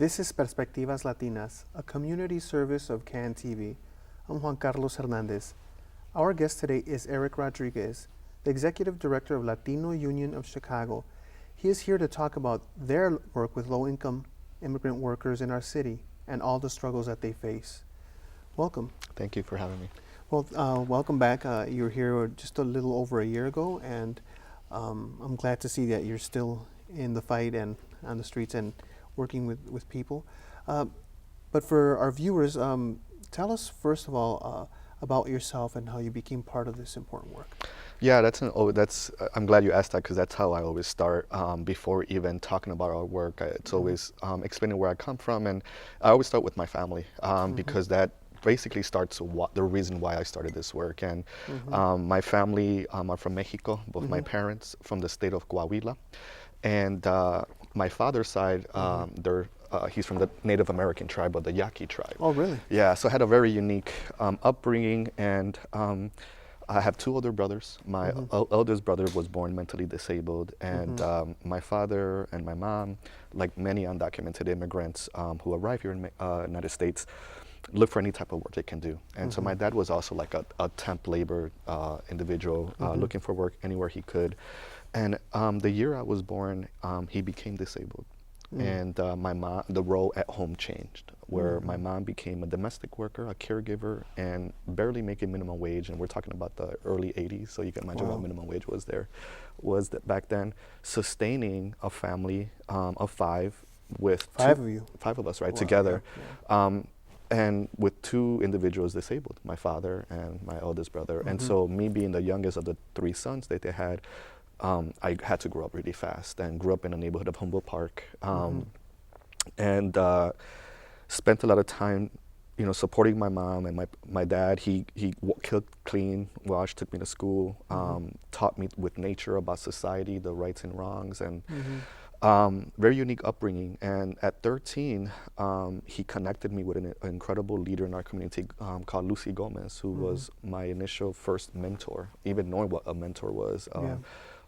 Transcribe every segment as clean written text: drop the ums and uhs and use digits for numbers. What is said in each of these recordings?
This is Perspectivas Latinas, a community service of CAN TV. I'm Juan Carlos Hernandez. Our guest today is Eric Rodriguez, the Executive Director of Latino Union of Chicago. He is here to talk about their work with low-income immigrant workers in our city and all the struggles that they face. Welcome. Thank you for having me. Well, welcome back. You were here just a little over a year ago, and I'm glad to see that you're still in the fight and on the streets and working with people. But for our viewers, tell us first of all about yourself and how you became part of this important work. Yeah, I'm glad you asked that, because that's how I always start before even talking about our work. It's always explaining where I come from, and I always start with my family because that basically starts the reason why I started this work. And my family are from Mexico, both my parents from the state of Coahuila, and my father's side, he's from the Native American tribe of the Yaqui tribe. Oh, really? Yeah, so I had a very unique upbringing, and I have two older brothers. My eldest brother was born mentally disabled, and my father and my mom, like many undocumented immigrants who arrive here in the United States, look for any type of work they can do. And so my dad was also like a temp labor individual, looking for work anywhere he could. And the year I was born, he became disabled. And the role at home changed, where my mom became a domestic worker, a caregiver, and barely making minimum wage. And we're talking about the early 80s, so you can imagine what minimum wage was back then. Sustaining a family of five with five of us, right, together. Yeah. And with two individuals disabled, my father and my eldest brother. And so me being the youngest of the three sons that they had, I had to grow up really fast, and grew up in the neighborhood of Humboldt Park, and spent a lot of time, supporting my mom and my dad. He cooked, cleaned, washed, took me to school, taught me with nature about society, the rights and wrongs, and very unique upbringing. And at 13, he connected me with an incredible leader in our community called Lucy Gomez, who was my initial first mentor, even knowing what a mentor was.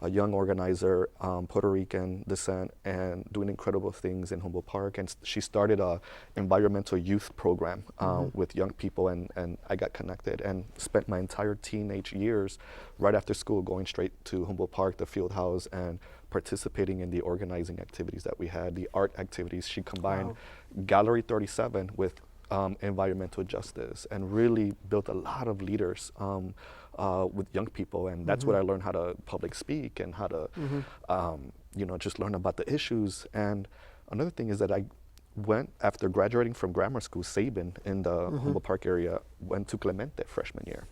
A young organizer, Puerto Rican descent, and doing incredible things in Humboldt Park. And she started a environmental youth program with young people, and I got connected and spent my entire teenage years right after school going straight to Humboldt Park, the field house, and participating in the organizing activities that we had, the art activities. She combined Gallery 37 with environmental justice, and really built a lot of leaders with young people. And that's what I learned, how to public speak and how to, just learn about the issues. And another thing is that I went, after graduating from grammar school, Sabin, in the Humboldt Park area, went to Clemente freshman year.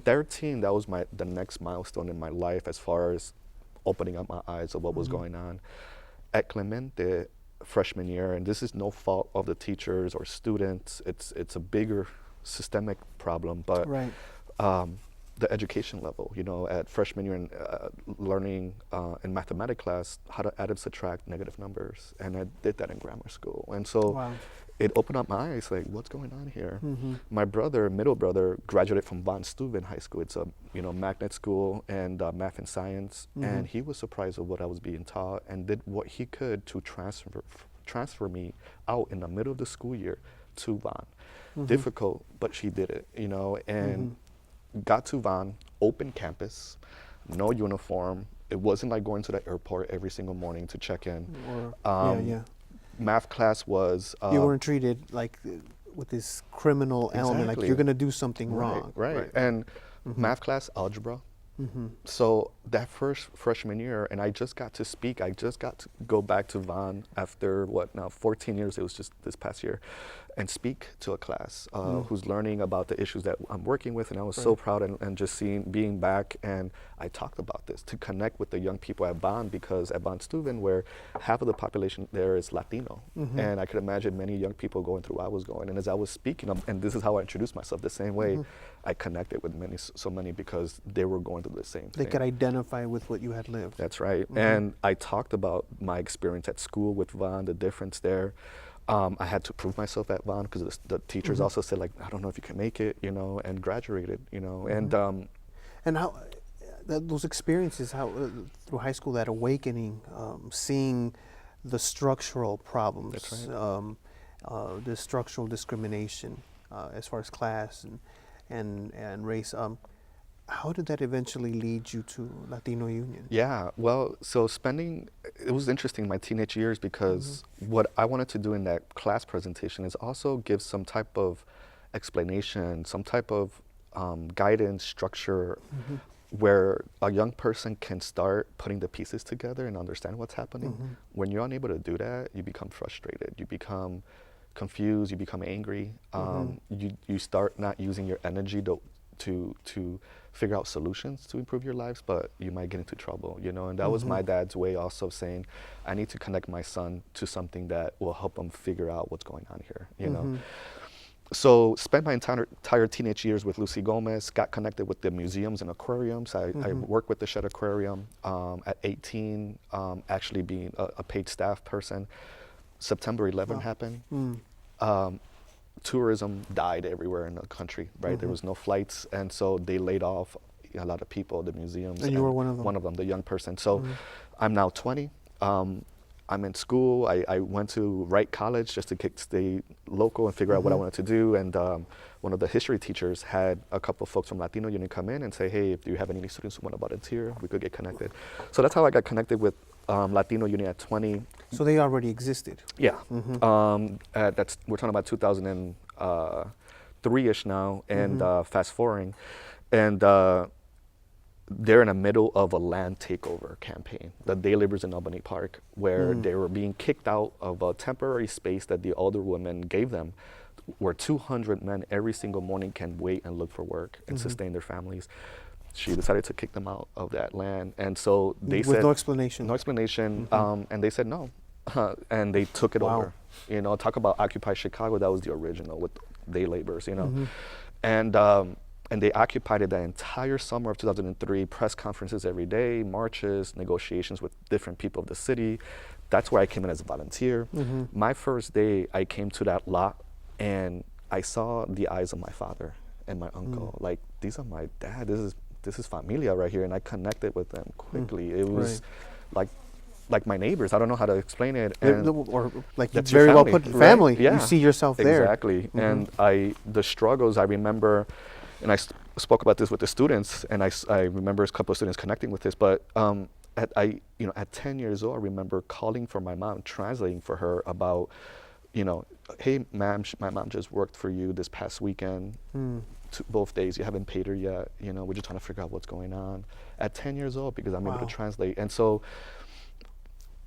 13, that was the next milestone in my life as far as opening up my eyes of what was going on. At Clemente freshman year, and this is no fault of the teachers or students, it's a bigger systemic problem, but the education level, at freshman year, learning in mathematics class how to add and subtract negative numbers, and I did that in grammar school. And so it opened up my eyes, like, what's going on here? My middle brother, graduated from Von Steuben High School. It's a magnet school, and math and science, and he was surprised at what I was being taught, and did what he could to transfer me out in the middle of the school year to Von. Difficult, but she did it, and got to Von, open campus, no uniform. It wasn't like going to the airport every single morning to check in. Math class was... you weren't treated like with this criminal element, like you're going to do something wrong. Right. And math class, algebra. So that first freshman year, and I just got to speak. I just got to go back to Von after 14 years, it was just this past year, and speak to a class who's learning about the issues that I'm working with. And I was so proud, and just being back, and I talked about this to connect with the young people at Von, because at Von Steuben, where half of the population there is Latino, and I could imagine many young people going through what I was going. And as I was speaking, and this is how I introduced myself, the same way I connected with so many, because they were going through the same thing. They could identify with what you had lived. That's right. And I talked about my experience at school with Von, the difference there. I had to prove myself at Von, because the teachers also said, like, I don't know if you can make it, and graduated, And how those experiences, how through high school, that awakening, seeing the structural problems, That's right. the structural discrimination as far as class and race. How did that eventually lead you to Latino Union? Yeah, well, so it was interesting my teenage years because what I wanted to do in that class presentation is also give some type of explanation, some type of guidance, structure, where a young person can start putting the pieces together and understand what's happening. When you're unable to do that, you become frustrated, you become confused, you become angry, you start not using your energy to figure out solutions to improve your lives, but you might get into trouble, you know. And that was my dad's way also of saying, I need to connect my son to something that will help him figure out what's going on here, you know. So spent my entire teenage years with Lucy Gomez, got connected with the museums and aquariums. I worked with the Shed Aquarium at 18, actually being a paid staff person. September 11 happened. Tourism died everywhere in the country, right? There was no flights, and so they laid off a lot of people, the museums. And you were one of them? One of them, the young person. So I'm now 20. I'm in school. I went to Wright College just to stay local and figure out what I wanted to do. And one of the history teachers had a couple of folks from Latino Union come in and say, hey, if you have any students who want to volunteer, we could get connected. So that's how I got connected with Latino Union at 20. So they already existed? Yeah. We're talking about 2003-ish now, and fast forwarding. And they're in the middle of a land takeover campaign, the day laborers in Albany Park, where they were being kicked out of a temporary space that the older women gave them, where 200 men every single morning can wait and look for work and sustain their families. She decided to kick them out of that land. And so they said— With no explanation? No explanation. And they said no. And they took it over. You know, talk about Occupy Chicago, that was the original with day laborers, you know. And they occupied it that entire summer of 2003, press conferences every day, marches, negotiations with different people of the city. That's where I came in as a volunteer. My first day, I came to that lot and I saw the eyes of my father and my uncle. Like, these are my dad, this is familia right here. And I connected with them quickly. It was like my neighbors. I don't know how to explain it. And or like you that's your very well family, put, family. right? Yeah. You see yourself there. Exactly. And the struggles I remember, and I spoke about this with the students, and I remember a couple of students connecting with this, but at 10 years old, I remember calling for my mom, translating for her about, you know, hey, ma'am, my mom just worked for you this past weekend, both days, you haven't paid her yet, you know, we're just trying to figure out what's going on. At 10 years old, because I'm able to translate. And so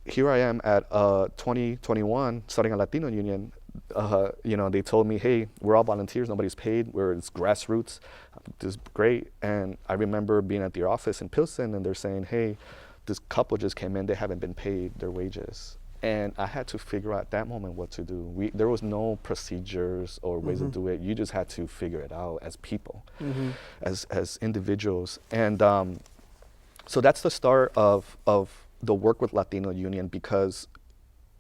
here I am at 2021, starting a Latino Union. You know, they told me, hey, we're all volunteers, nobody's paid, it's grassroots, this is great. And I remember being at their office in Pilsen, and they're saying, hey, this couple just came in, they haven't been paid their wages. And I had to figure out at that moment what to do. There was no procedures or ways to do it. You just had to figure it out as people, as individuals. And so that's the start of the work with Latino Union, because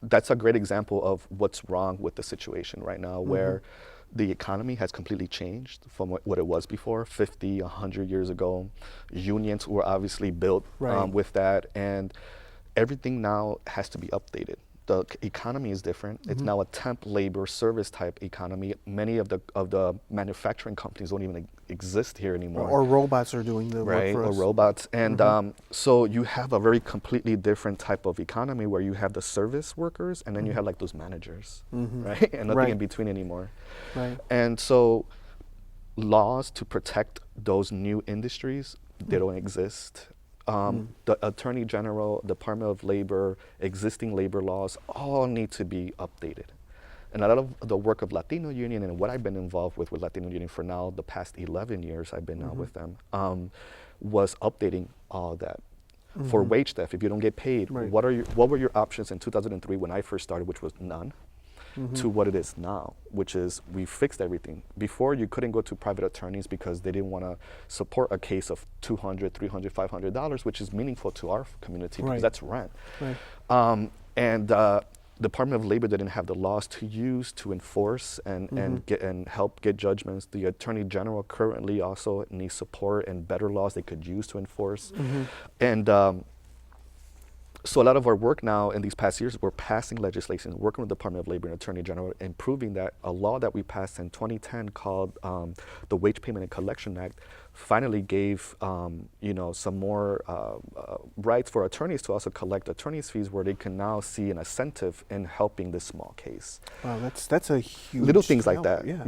that's a great example of what's wrong with the situation right now, where the economy has completely changed from what it was before, 50, 100 years ago. Unions were obviously built with that, and everything now has to be updated. The economy is different. It's now a temp labor service type economy. Many of the manufacturing companies don't even exist here anymore. Or robots are doing the work for us. Or robots. And so you have a very completely different type of economy where you have the service workers, and then you have like those managers, right? And nothing in between anymore. Right. And so laws to protect those new industries, they don't exist. The Attorney General, Department of Labor, existing labor laws, all need to be updated. And a lot of the work of Latino Union and what I've been involved with Latino Union for now, the past 11 years I've been now with them, was updating all of that. For wage theft, if you don't get paid, what were your options in 2003 when I first started, which was none, to what it is now, which is we fixed everything. Before, you couldn't go to private attorneys because they didn't want to support a case of $200, $300, $500, which is meaningful to our community because that's rent. And Department of Labor didn't have the laws to use to enforce and help get judgments. The Attorney General currently also needs support and better laws they could use to enforce. And So a lot of our work now in these past years, we're passing legislation, working with the Department of Labor and Attorney General, improving that a law that we passed in 2010 called the Wage Payment and Collection Act finally gave some more rights for attorneys to also collect attorneys' fees, where they can now see an incentive in helping this small case. Wow, that's a huge Little things like help, that, yeah.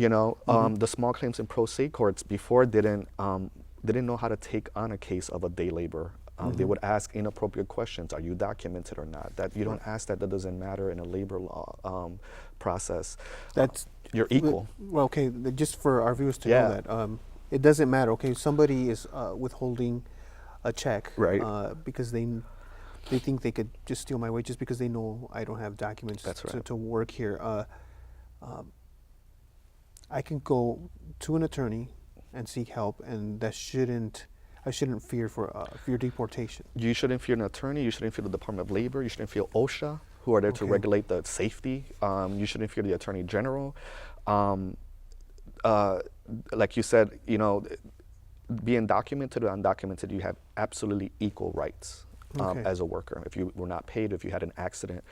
the small claims and pro se courts before didn't know how to take on a case of a day laborer. They would ask inappropriate questions. Are you documented or not? That you don't ask that doesn't matter in a labor law process. That's you're equal. Well, okay, just for our viewers to Yeah. know that it doesn't matter. Okay, somebody is withholding a check, Right. Because they think they could just steal my wages because they know I don't have documents That's right. to work here. I can go to an attorney and seek help, and I shouldn't fear for deportation. You shouldn't fear an attorney. You shouldn't fear the Department of Labor. You shouldn't fear OSHA, who are there to Okay. regulate the safety. You shouldn't fear the Attorney General. Like you said, being documented or undocumented, you have absolutely equal rights Okay. as a worker. If you were not paid, if you had an accident.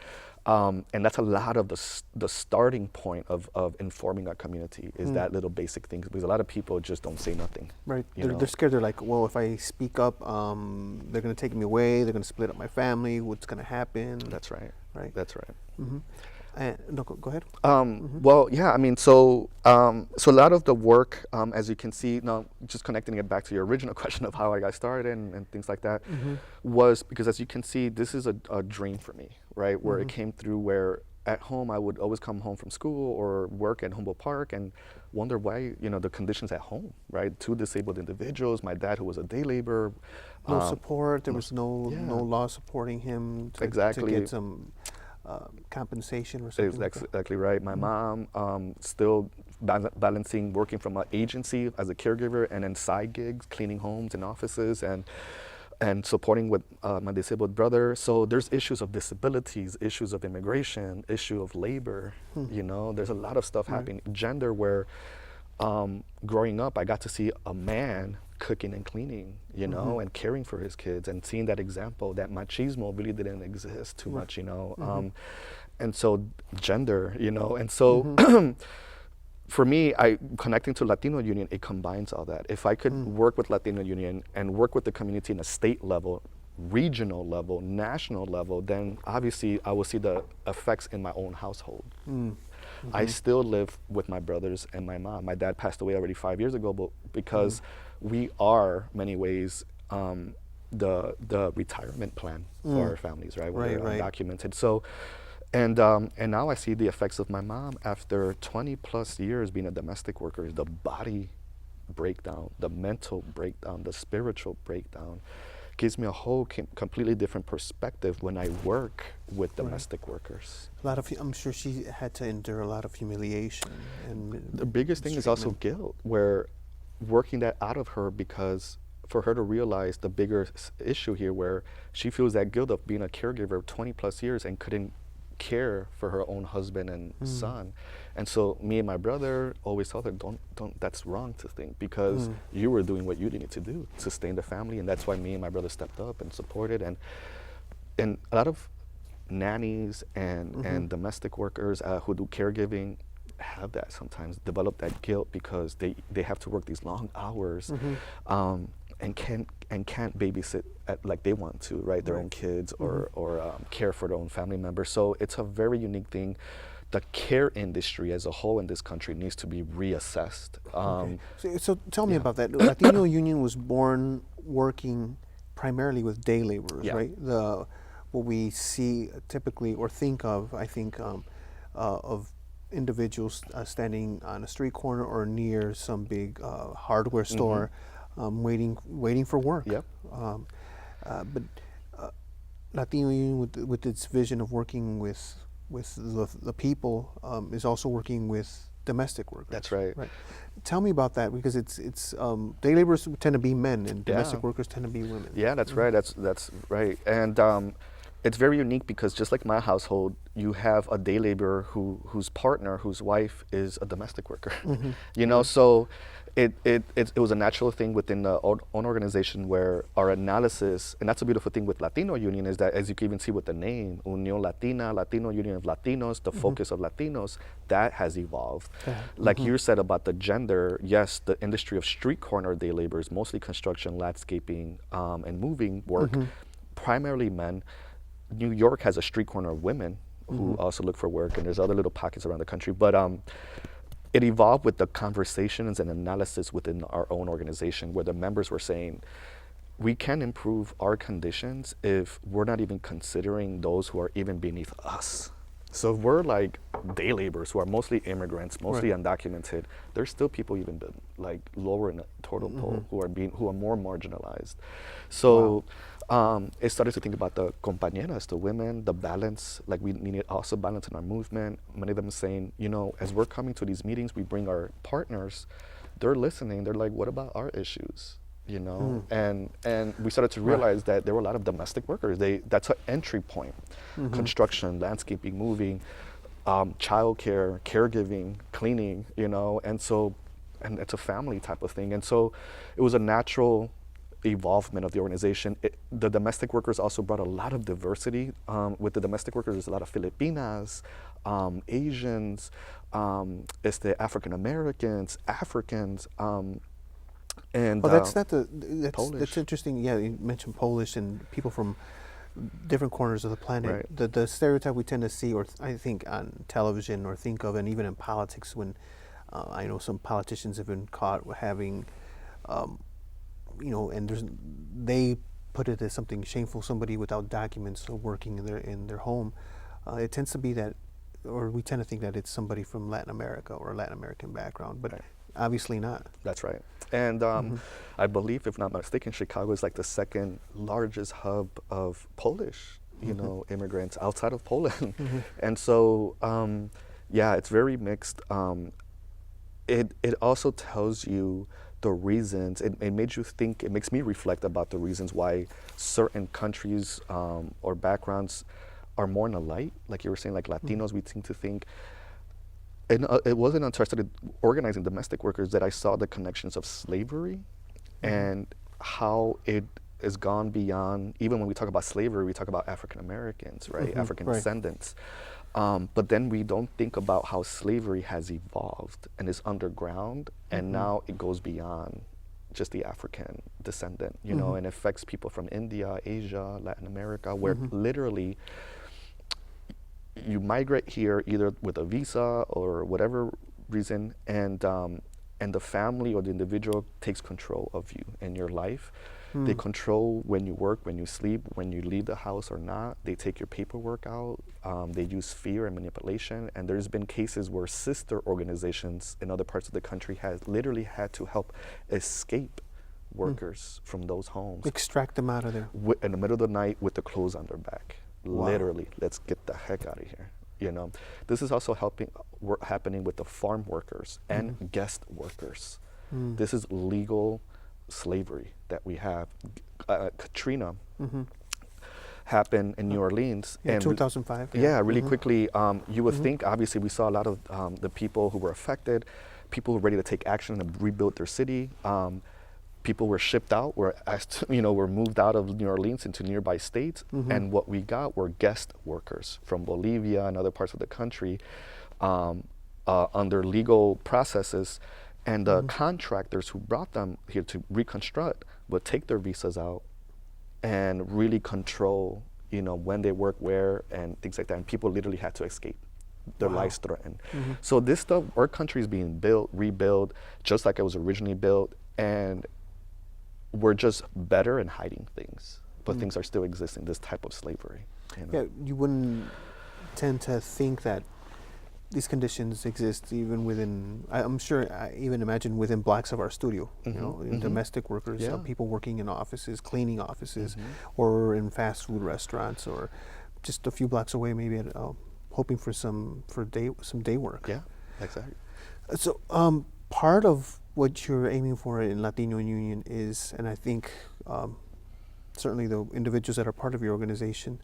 And that's a lot of the starting point of informing our community is that little basic things, because a lot of people just don't say nothing. Right. you know? They're scared. They're like, well, if I speak up, they're going to take me away. They're going to split up my family. What's going to happen? That's right. Right. That's right. Mm-hmm. No, go ahead. Well, yeah, I mean, so a lot of the work, as you can see, now just connecting it back to your original question of how I got started and things like that, was because, as you can see, this is a dream for me, right? Where it came through, where at home I would always come home from school or work at Humboldt Park and wonder why, the conditions at home, right? Two disabled individuals, my dad who was a day laborer. No support. There was no yeah. law supporting him to Exactly. get some compensation or something. like that. Exactly right. My mom still balancing working from an agency as a caregiver and then side gigs, cleaning homes and offices and supporting with my disabled brother. So there's issues of disabilities, issues of immigration, issue of labor. There's a lot of stuff happening. Gender, where growing up, I got to see a man cooking and cleaning, and caring for his kids, and seeing that example, that machismo really didn't exist too much, and so gender, and so for me, connecting to Latino Union, it combines all that. If I could work with Latino Union and work with the community in a state level, regional level, national level, then obviously I will see the effects in my own household. I still live with my brothers and my mom. My dad passed away already 5 years ago, but because we are, many ways, the retirement plan for our families, right? We're Right. undocumented. So, and now I see the effects of my mom after 20 plus years being a domestic worker, the body breakdown, the mental breakdown, the spiritual breakdown. Gives me a whole completely different perspective when I work with domestic workers. I'm sure she had to endure a lot of humiliation and The biggest thing is also guilt, where working that out of her, because for her to realize the bigger issue here, where she feels that guilt of being a caregiver 20 plus years and couldn't care for her own husband and son. And so me and my brother always told her, don't, that's wrong to think, because you were doing what you needed to do to sustain the family. And that's why me and my brother stepped up and supported. And a lot of nannies and domestic workers who do caregiving have that sometimes, develop that guilt because they have to work these long hours and can't babysit like they want to, right? Their own kids or care for their own family members. So it's a very unique thing. The care industry as a whole in this country needs to be reassessed. So tell me about that. Latino Union was born working primarily with day laborers, right? What we see typically or think of, I think, of individuals standing on a street corner or near some big hardware store, waiting for work. Yep. But Latino Union, with its vision of working with the people, is also working with domestic workers. That's right. Tell me about that, because it's day laborers tend to be men and domestic Yeah. workers tend to be women. Yeah, that's right. That's right. And it's very unique because just like my household, you have a day laborer whose partner, whose wife is a domestic worker. You know, so it was a natural thing within the own organization where our analysis, and that's a beautiful thing with Latino Union, is that as you can even see with the name, Unión Latina, Latino Union of Latinos, the focus of Latinos, that has evolved. Like you said about the gender, yes, the industry of street corner day laborers, mostly construction, landscaping, and moving work, primarily men. New York has a street corner of women who also look for work, and there's other little pockets around the country. But it evolved with the conversations and analysis within our own organization, where the members were saying, we can improve our conditions if we're not even considering those who are even beneath us. So if we're like day laborers who are mostly immigrants, mostly undocumented, there's still people even like lower in the total poll who are more marginalized. So it started to think about the compañeras, the women, the balance, like we needed also balance in our movement. Many of them saying, you know, as we're coming to these meetings, we bring our partners, they're listening, they're like, what about our issues? You know, and we started to realize that there were a lot of domestic workers. That's an entry point. Construction, landscaping, moving, childcare, caregiving, cleaning, you know, and it's a family type of thing. And so it was a natural evolvement of the organization. The domestic workers also brought a lot of diversity. With the domestic workers, there's a lot of Filipinas, Asians, African Americans, Africans, and that's Polish. That's interesting. Yeah, you mentioned Polish and people from different corners of the planet. Right. The stereotype we tend to see, or I think on television, or think of, and even in politics, when I know some politicians have been caught having, you know, and they put it as something shameful. Somebody without documents working in their home. It tends to be that, or we tend to think that it's somebody from Latin America or a Latin American background, but obviously not. That's right. And I believe, if not mistaken, Chicago is like the second largest hub of Polish, you know, immigrants outside of Poland. And so, yeah, it's very mixed. It also tells you the reasons. It made you think. It makes me reflect about the reasons why certain countries or backgrounds are more in the light. Like you were saying, like Latinos, we seem to think. And it wasn't until I started organizing domestic workers that I saw the connections of slavery and how it has gone beyond. Even when we talk about slavery, we talk about African Americans, right? African descendants. But then we don't think about how slavery has evolved and is underground, and now it goes beyond just the African descendant, you know, and affects people from India, Asia, Latin America, where literally you migrate here either with a visa or whatever reason, and the family or the individual takes control of you and your life. They control when you work, when you sleep, when you leave the house or not. They take your paperwork out. They use fear and manipulation. And there's been cases where sister organizations in other parts of the country has literally had to help escape workers from those homes. Extract them out of there. In the middle of the night with the clothes on their back. Wow. Literally, let's get the heck out of here. You know, this is also happening with the farm workers and guest workers. This is legal slavery that we have. Katrina happened in New Orleans. In and 2005. Yeah, really quickly. You would think, obviously, we saw a lot of the people who were affected, people who were ready to take action and rebuild their city. People were shipped out, were moved out of New Orleans into nearby states, and what we got were guest workers from Bolivia and other parts of the country under legal processes, and the contractors who brought them here to reconstruct would take their visas out and really control, you know, when they work, where, and things like that, and people literally had to escape. Their lives threatened. So this stuff, our country is being built, rebuilt, just like it was originally built, and we're just better in hiding things, but things are still existing, this type of slavery. You know? Yeah, you wouldn't tend to think that these conditions exist even within, I'm sure, I even imagine within blocks of our studio, you know, in domestic workers, people working in offices, cleaning offices, or in fast food restaurants, or just a few blocks away, maybe at, hoping for some day work. Yeah, exactly. So part of what you're aiming for in Latino Union is, and I think certainly the individuals that are part of your organization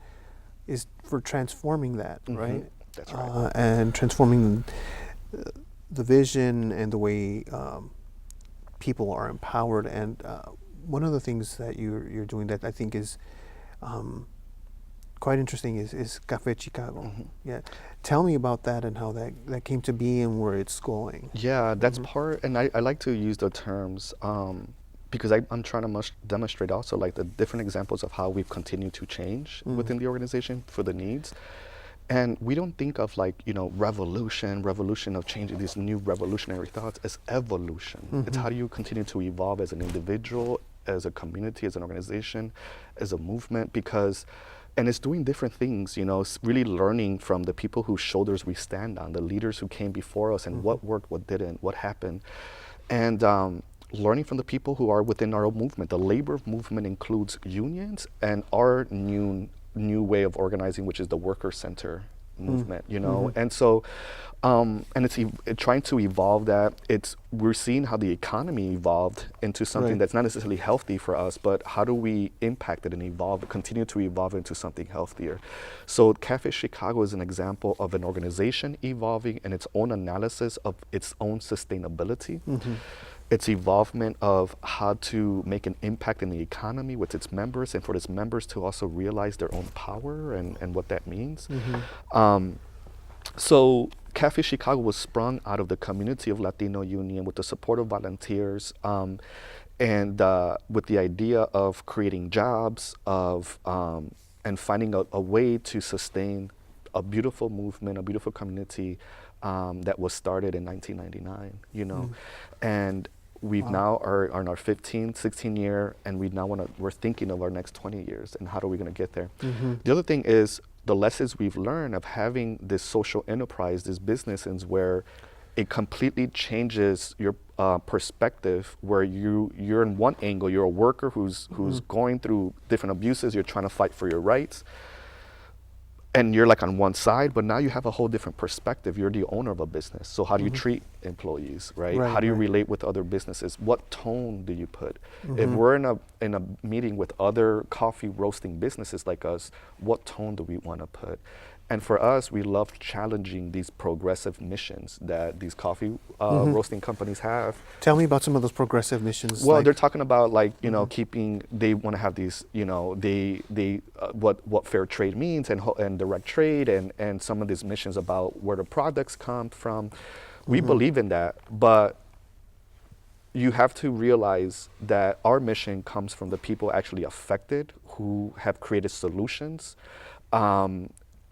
is for transforming that, right? That's right. And transforming the vision and the way people are empowered. And one of the things that you're doing that I think is quite interesting is Café Chicago. Yeah, tell me about that and how that came to be and where it's going. Yeah, that's part, and I like to use the terms because I'm trying to demonstrate also like the different examples of how we've continued to change within the organization for the needs. And we don't think of like, revolution of changing these new revolutionary thoughts as evolution. It's how do you continue to evolve as an individual, as a community, as an organization, as a movement, and it's doing different things, it's really learning from the people whose shoulders we stand on, the leaders who came before us and what worked, what didn't, what happened. And learning from the people who are within our own movement. The labor movement includes unions and our new way of organizing, which is the worker center movement, and so and it's trying to evolve that. We're seeing how the economy evolved into something that's not necessarily healthy for us, but how do we impact it and continue to evolve into something healthier? So Cafe Chicago is an example of an organization evolving in its own analysis of its own sustainability. Its evolvement of how to make an impact in the economy with its members, and for its members to also realize their own power and what that means. So Cafe Chicago was sprung out of the community of Latino Union with the support of volunteers and with the idea of creating jobs and finding a way to sustain a beautiful movement, a beautiful community that was started in 1999, and we've now are on our 16 year, and we're thinking of our next 20 years and how are we going to get there. The other thing is the lessons we've learned of having this social enterprise, this business, where it completely changes your perspective, where you're in one angle, you're a worker who's going through different abuses, you're trying to fight for your rights, and you're like on one side, but now you have a whole different perspective. You're the owner of a business. So how do you treat employees, right? How do you relate with other businesses? What tone do you put? If we're in a meeting with other coffee roasting businesses like us, what tone do we want to put? And for us, we love challenging these progressive missions that these coffee roasting companies have. Tell me about some of those progressive missions. Well, they're talking about keeping. They want to have these, what fair trade means and direct trade and some of these missions about where the products come from. We believe in that, but you have to realize that our mission comes from the people actually affected who have created solutions.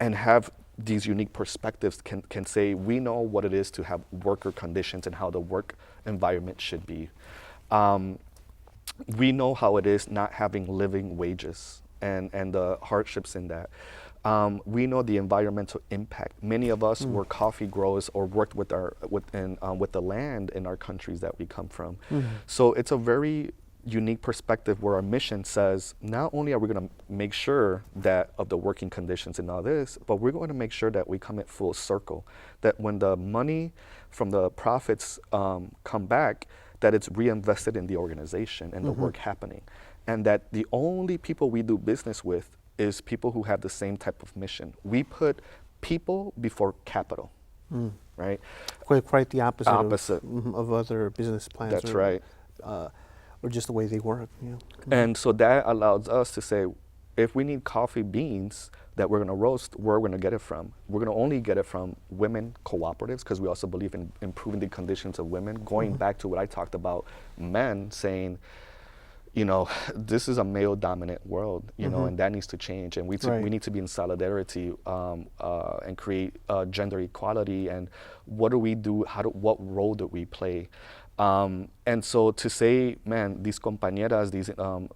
And have these unique perspectives can say, we know what it is to have worker conditions and how the work environment should be. We know how it is not having living wages and the hardships in that. We know the environmental impact. Many of us were coffee growers or worked with the land in our countries that we come from. So it's a very unique perspective where our mission says not only are we going to make sure that of the working conditions and all this, but we're going to make sure that we come at full circle, that when the money from the profits come back, that it's reinvested in the organization and the work happening, and that the only people we do business with is people who have the same type of mission. We put people before capital, right? Quite the opposite. Of other business plans. That's right. Or just the way they work. And so that allows us to say, if we need coffee beans that we're going to roast, where we're going to get it from? We're going to only get it from women cooperatives, because we also believe in improving the conditions of women. Going back to what I talked about, men saying, this is a male-dominant world, and that needs to change. And we need to be in solidarity and create gender equality. And what do we do? What role do we play? And so to say, man, these compañeras, these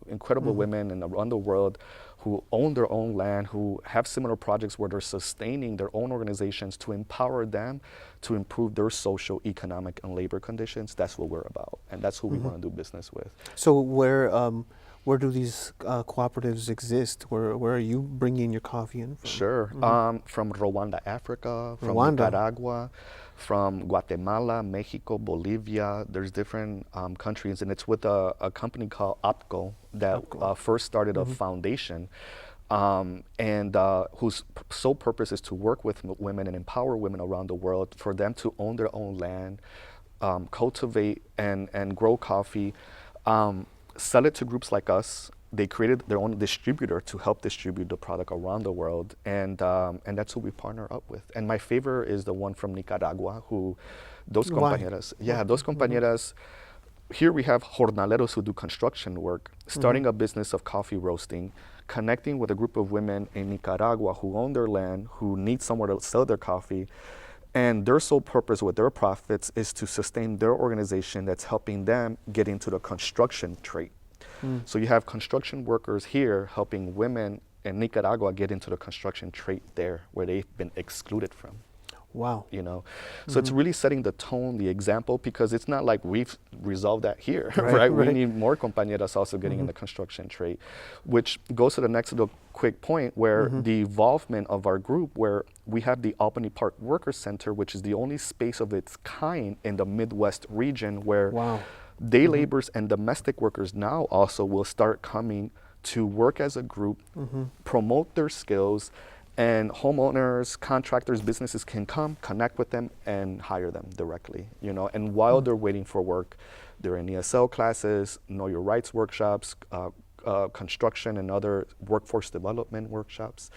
incredible women around the world who own their own land, who have similar projects where they're sustaining their own organizations to empower them to improve their social, economic, and labor conditions, that's what we're about. And that's who we want to do business with. So where do these cooperatives exist? Where are you bringing your coffee in from? Sure. From Rwanda, Africa, from Nicaragua, from Guatemala, Mexico, Bolivia. There's different countries, and it's with a company called OPCO that first started a foundation and whose sole purpose is to work with women and empower women around the world for them to own their own land, cultivate and grow coffee, sell it to groups like us. They created their own distributor to help distribute the product around the world, and that's who we partner up with. And my favorite is the one from Nicaragua, who those Why? compañeras, yeah, those compañeras. Here we have jornaleros who do construction work, starting a business of coffee roasting, connecting with a group of women in Nicaragua who own their land, who need somewhere to sell their coffee. And their sole purpose with their profits is to sustain their organization that's helping them get into the construction trade. So you have construction workers here helping women in Nicaragua get into the construction trade there, where they've been excluded from. Wow. You know, so it's really setting the tone, the example, because it's not like we've resolved that here, Right, right? We right. need more compañeras also getting in the construction trade, which goes to the next little quick point where the involvement of our group, where we have the Albany Park Workers Center, which is the only space of its kind in the Midwest region, where Wow. day laborers and domestic workers now also will start coming to work as a group, promote their skills, and homeowners, contractors, businesses can come, connect with them, and hire them directly. You know, and while they're waiting for work, they're in ESL classes, know your rights workshops, construction and other workforce development workshops,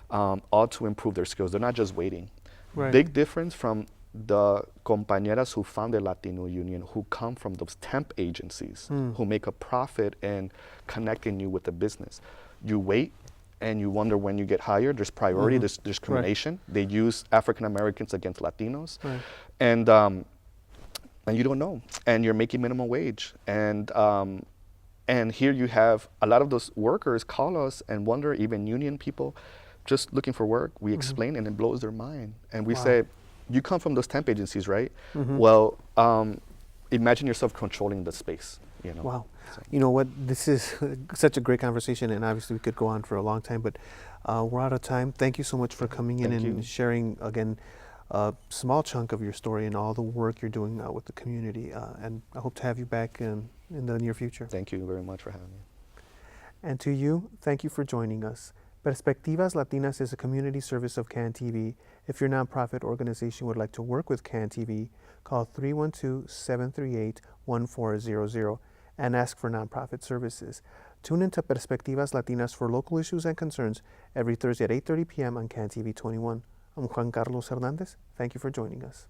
all to improve their skills. They're not just waiting. Right. Big difference from the compañeras who founded Latino Union, who come from those temp agencies, who make a profit in connecting you with the business. You wait and you wonder when you get hired. There's priority, there's discrimination. They use African Americans against Latinos. Right. And you don't know, and you're making minimum wage. And here you have a lot of those workers call us and wonder, even union people, just looking for work. We explain and it blows their mind. And we Wow. say, you come from those temp agencies, right? Well, imagine yourself controlling the space, you know? Wow. So- You know what? This is such a great conversation, and obviously we could go on for a long time, but we're out of time. Thank you so much for coming in Thank and you. sharing, again, a small chunk of your story and all the work you're doing with the community. And I hope to have you back in the near future. Thank you very much for having me. And to you, thank you for joining us. Perspectivas Latinas is a community service of CAN TV. If your nonprofit organization would like to work with CAN TV, call 312-738-1400 and ask for nonprofit services. Tune into Perspectivas Latinas for local issues and concerns every Thursday at 8:30 p.m. on CAN TV 21. I'm Juan Carlos Hernandez. Thank you for joining us.